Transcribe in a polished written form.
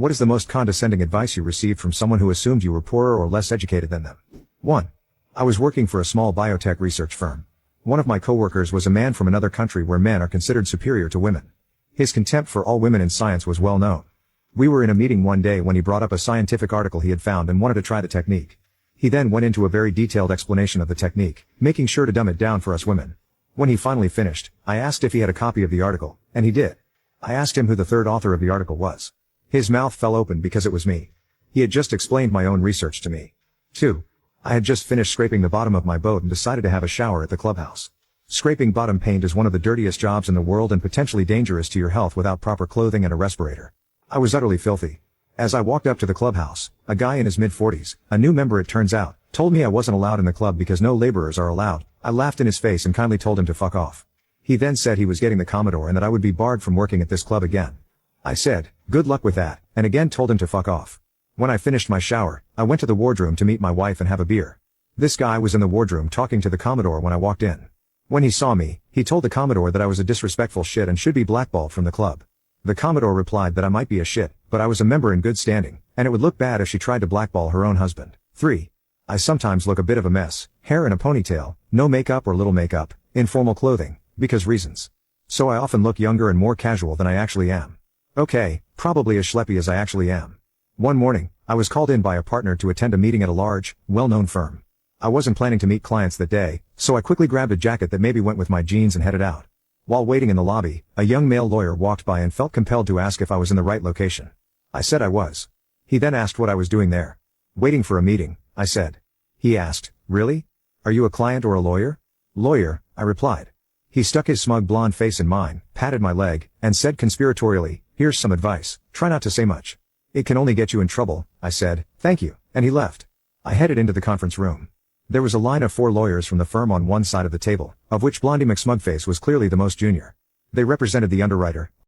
What is the most condescending advice you received from someone who assumed you were poorer or less educated than them? 1. I was working for a small biotech research firm. One of my coworkers was a man from another country where men are considered superior to women. His contempt for all women in science was well known. We were in a meeting one day when he brought up a scientific article he had found and wanted to try the technique. He then went into a very detailed explanation of the technique, making sure to dumb it down for us women. When he finally finished, I asked if he had a copy of the article, and he did. I asked him who the third author of the article was. His mouth fell open because it was me. He had just explained my own research to me. 2. I had just finished scraping the bottom of my boat and decided to have a shower at the clubhouse. Scraping bottom paint is one of the dirtiest jobs in the world and potentially dangerous to your health without proper clothing and a respirator. I was utterly filthy. As I walked up to the clubhouse, a guy in his mid-40s, a new member it turns out, told me I wasn't allowed in the club because no laborers are allowed. I laughed in his face and kindly told him to fuck off. He then said he was getting the Commodore and that I would be barred from working at this club again. I said, good luck with that, and again told him to fuck off. When I finished my shower, I went to the wardroom to meet my wife and have a beer. This guy was in the wardroom talking to the Commodore when I walked in. When he saw me, he told the Commodore that I was a disrespectful shit and should be blackballed from the club. The Commodore replied that I might be a shit, but I was a member in good standing, and it would look bad if she tried to blackball her own husband. 3. I sometimes look a bit of a mess, hair in a ponytail, no makeup or little makeup, informal clothing, because reasons. So I often look younger and more casual than I actually am. Okay, probably as schleppy as I actually am. One morning, I was called in by a partner to attend a meeting at a large, well-known firm. I wasn't planning to meet clients that day, so I quickly grabbed a jacket that maybe went with my jeans and headed out. While waiting in the lobby, a young male lawyer walked by and felt compelled to ask if I was in the right location. I said I was. He then asked what I was doing there. Waiting for a meeting, I said. He asked, really? Are you a client or a lawyer? Lawyer, I replied. He stuck his smug blonde face in mine, patted my leg, and said conspiratorially, here's some advice, try not to say much. It can only get you in trouble, I said, thank you, and he left. I headed into the conference room. There was a line of 4 lawyers from the firm on one side of the table, of which Blondie McSmugface was clearly the most junior. They represented the underwriter,